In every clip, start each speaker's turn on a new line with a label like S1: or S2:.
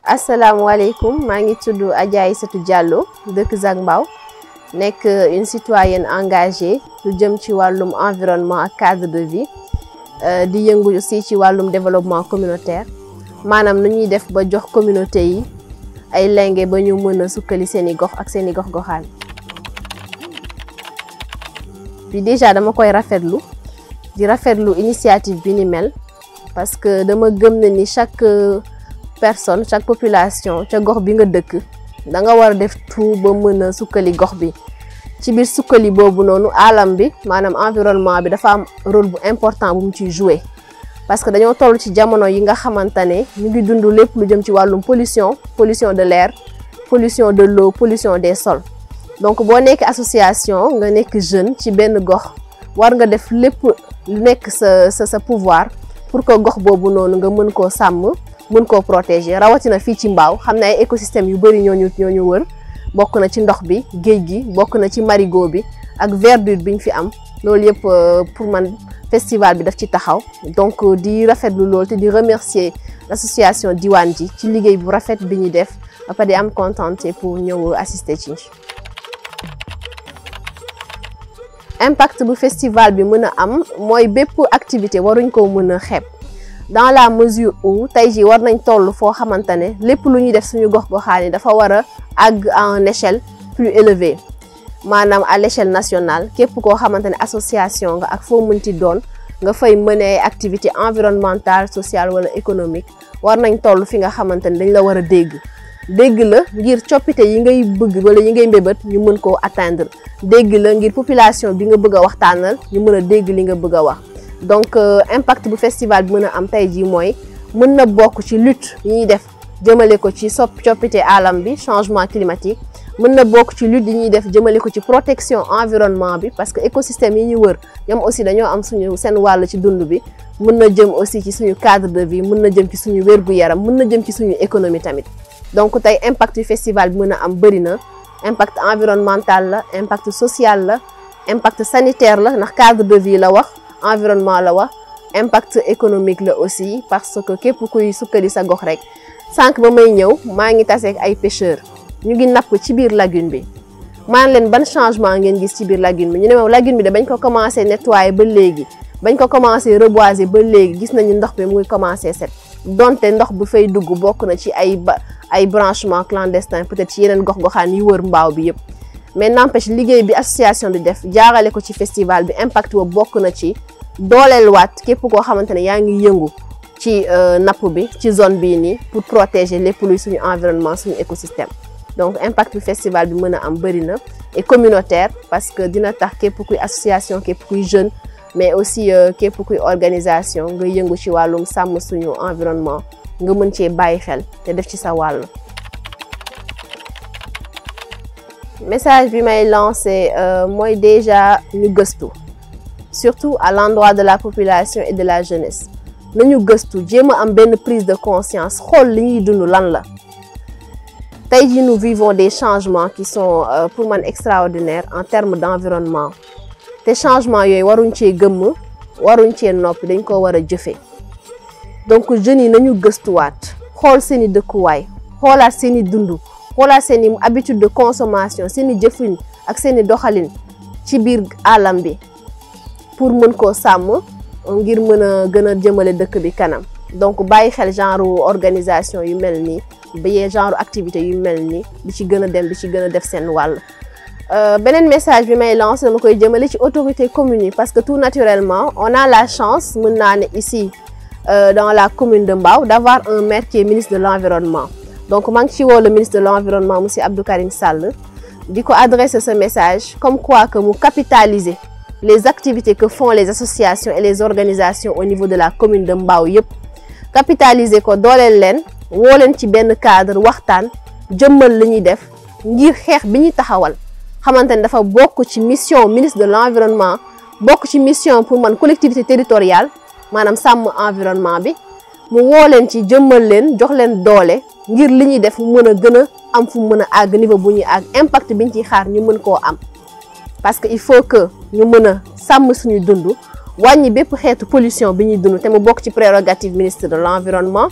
S1: asalaamaaleykum maa ngi tudd Adja Aïssatou Diallo dëkk Zac Mbao nekk une citoyenne engagée lu jëm ci wàllum environnement ak cadre de vie di yëngu aussi ci wàllum développement communautaire maanaam nu ñuy def ba jox communauté yi ay lenge ba ñu mën a sukkali seen i gox ak seen i gox-goxaan. puis déjà dama koy rafetlu di rafetlu initiative bi ni mel parce que dama gëm ne ni chaque personne chaque population ca gox bi nga dëkk da nga war a def tout ba mën a sukkali gox bi ci biir sukkali boobu noonu alam bi maanaam environnement bi dafa am rôle bu important bu mu ciy jouer parce que dañoo toll ci jamono yi nga xamante ne ñu ngi dund lépp lu jëm ci wàllum pollution de l'air pollution de l'eau pollution des sols donc boo nekk association nga nekk jeune ci benn gox war nga def lépp lu nekk sa pouvoir pour que gox boobu noonu nga mën koo sàmm mën koo protéger rawatina fii ci Mbao xam ne ay écosystèmes yu bëri ñooñu wër bokk na ci ndox bi géej gi bokk na ci marigot bi ak verdure bi ñu fi am loolu yëpp pour man festival bi daf ci taxaw donc di rafetlu loolu te di remercier l'association Diwane ji ci liggéey bu rafet bi ñu def ba pare di am contenté pour ñëw assister ci. impact bu festival bi mën a am mooy bépp activité waruñ ko mën a xeeb dans la mesure où tey jii war nañ toll foo xamante ne lépp lu ñuy def suñu gox-goxaan yi dafa war a àgg à une échelle plus élevée maanaam à l'échelle nationale képp koo xamante ne association nga ak foo mënti doon nga fay mënee activité environnementale sociale wala économique war nañ toll fi nga xamante ne dañ la war a dégg la ngir coppite yi ngay bëgg wala yi ngay mbébét ñu mën koo atteindre dégg la ngir population bi nga bëgg a waxtaanal ñu mën a dégg li nga bëgg a wax donc impact bu festival bi mën a am tey jii mooy mën na bokk ci lutte yi ñuy def jëmale ko ci coppite alam bi changement climatique mën na bokk ci lutte yi ñuy def jëmale ko ci protection environnement bi parce que écosystème yi ñu wër ñoom aussi dañoo am seen wàll ci dund bi mën na jëm aussi ci suñu cadre de vie mën na jëm ci suñu wér-gu-yaram mën na jëm ci suñu économie tamit donc tey impact yu festival bi mën a am bëri na impact environnemental la impact social la impact sanitaire la ndax cadre de vie la wax environnement la wax impact économique la aussi parce que képp kuy sukkali sa gox rek sànq ba may ñëw maa ngi taseeg ay pêcheurs ñu ngi napp ci biir lagune bi maan leen ban changement ngeen gis ci biir lagune bi ñu ne ma lagune bi de bañ ko commencé nettoyer ba léegi bañ ko commencé reboiser ba léegi gis nañu ndox bi mu ngi commencé set donte ndox bu fay dugg bokk na ci ay branchement clandestin peut-être ci yeneen gox-goxaan yi wër Mbao bi yëpp mais n'empêche liggéey bi association di def jaarale ko ci festival bi impact boobu bokk na ci dooleel waat képp koo xamante ne yaa ngi yëngu ci napp bi ci zone bii nii pour protéger lépp luy suñu environnement suñu écosystème donc impact bi festival bi mën a am bëri na et communautaire parce que dina tax képp kuy association képp kuy jeune mais aussi képp kuy organisation nga yëngu ci wàllum sàmm suñu environnement nga mën cee bàyyi xel te def ci sa wàll. message bi may lancé mooy déjà ñu gëstu surtout à l'endroit de la population et de la jeunesse nañu gëstu jéem a am benn prise de conscience xool li ñuy dund lan la tey jii nous vivons des changements qui sont pour man extraordinaires en termes d'environnement te changements yooyu waruñ cee gëmm waruñ cee noppi dañ ko war a jëfee donc jeunes yi nañu gëstuwaat xool seen i dëkkuwaay xoolaat seen i dund xoolaat seen i habitude de consommation seen i jëfin ak seen i doxalin ci biir alam bi pour mën koo sàmm ngir mën a gën a jëmale dëkk bi kanam donc bàyyi xel genre organisation yu mel nii ba genre activité yu mel nii di ci gën a dem di ci gën a def seen wàll. beneen message bi may lancer dama koy jëmale ci autorité commune yi parce que tout naturellement on a la chance mën naa ne ici dans la commune de Mbao d'avoir un maire qui est ministre de l'environnement donc maa ngi ci woo le ministre de l'environnement monsieur Abdou Karim Sall di ko adresser ce message comme quoi que mu capitaliser les activités que font les associations et les organisations au niveau de la commune de Mbao yëpp capitaliser ko dooleel leen woo leen ci benn cadre waxtaan jëmmal li ñuy def ngir xeex bi ñuy taxawal xamante ne dafa bokk ci mission ministre de l'environnement bokk ci mission pour man collectivité territoriale maanaam sàmm environnement bi mu woo leen ci jëmmal leen jox leen doole ngir li ñuy def mu mën a gën a am fu mu mën a àgg niveau bu ñuy àgg impact biñ ciy xaar ñu mën koo am parce que il faut que ñu mën a sàmm suñu dund wàññi bépp xeetu pollution bi ñuy dund te mu bokk ci prérogative ministre de l'environnement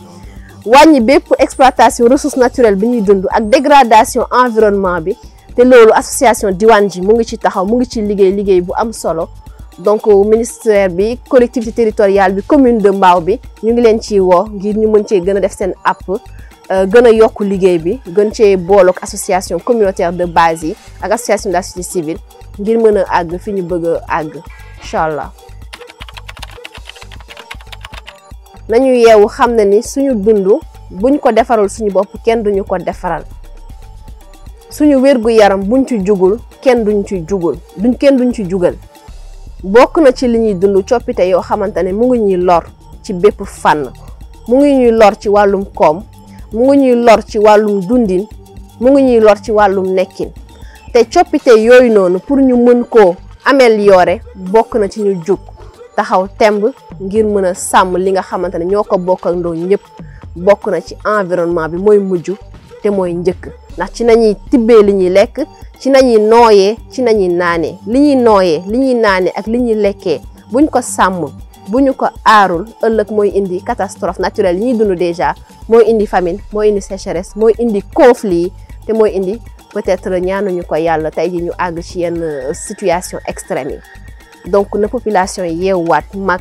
S1: wàññi bépp exploitation ressource naturelle bi ñuy dund ak dégradation environnement bi te loolu association Diwane ji mu ngi ci taxaw mu ngi ci liggéey bu am solo. Donc ministère bi collectivité territoriale bi commune de Mbao bi ñu ngi leen ci woo ngir ñu mën cee gën a def seen app gën a yokk liggéey bi gën cee boolok association communautaire de base yi ak association de la société civile ngir mën a àgg fi ñu bëgg a àgg incha allah. nañu yeewu xam ne ni suñu dund buñ ko defaral suñu bopp kenn duñu ko defaral suñu wérgu yaram buñ ci jugul kenn duñ ci jugal bokk na ci li ñuy dund coppite yoo xamante ne mu ngi ñuy lor ci bépp fànn mu ngi ñuy lor ci wàllum koom mu ngi ñuy lor ci wàllum dundin mu ngi ñuy lor ci wàllum nekkin te coppite yooyu noonu pour ñu mën koo améliorer bokk na ci ñu jug taxaw temb ngir mën a sàmm li nga xamante ne ñoo ko bokkandoo ñëpp bokk na ci environnement bi mooy mujj te mooy njëkk ndax ci nañuy tibbee li ñuy lekk ci nañuy nooyee ci nañuy naanee li ñuy nooyee li ñuy naanee ak li ñuy lekkee buñ ko sàmm bu ñu ko aarul ëllëg mooy indi catastrophe naturelle yi ñuy dund déjà mooy indi famine mooy indi sécheresse mooy indi conflit yi te mooy indi peut-être ñaanuñu ko yàlla tey ji ñu àgg ci yenn situation extrême yi donc na population yi yeewaat mag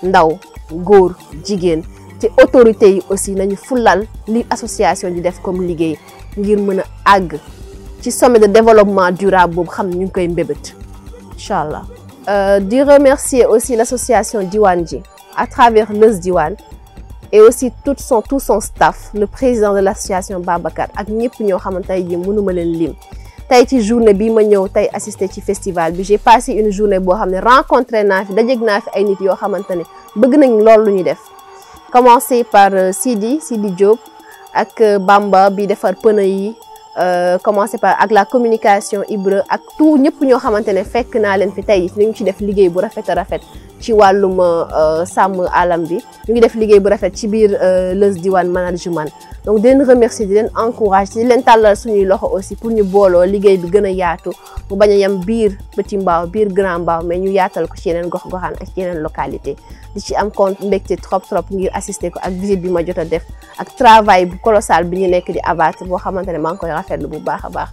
S1: ndaw góor jigéen te autorités yi aussi nañu fulal li association di def comme liggéey ngir mën a àgg ci sommet de développement durable boobu xam ne ñu ngi koy mbébét incha allah. Di remercier aussi l'association Diwane ji à travers Leuz Diwane et aussi tout son staff le président de l'association Babacar ak ñëpp ñoo xamante tey ji mënuma leen lim tey ci journée bi ma ñëw tey assister ci festival bi j'ai passé une journée boo xam ne rencontré naa fi dajeeg naa fi ay nit yoo xamante ne bëgg nañ loolu lu ñuy def commencer par Sidi Diop ak Bamba bi defar pneu yi commencer par ak la communication Ibra ak tout ñëpp ñoo xamante ne fekk naa leen fi tey ñu ngi ci def liggéey bu rafet a rafet ci wàllum sàmm alam bi ñu ngi def liggéey bu rafet ci biir Leuz Diwane management donc di leen remercier di leen encourager di leen tàllal suñuy loxo aussi pour ñu booloo liggéey bi gën a yaatu mu bañ a yem biir Petit Mbao biir Grand Mbao mais ñu yaatal ko ci yeneen gox-goxaan ak ci yeneen localité di ci am compte mbégte trop ngir assister ko ak visite bi ma jot a def ak travail bu colossal bi ñu nekk di abattre boo xamante ne maa ngi koy rafetlu bu baax a baax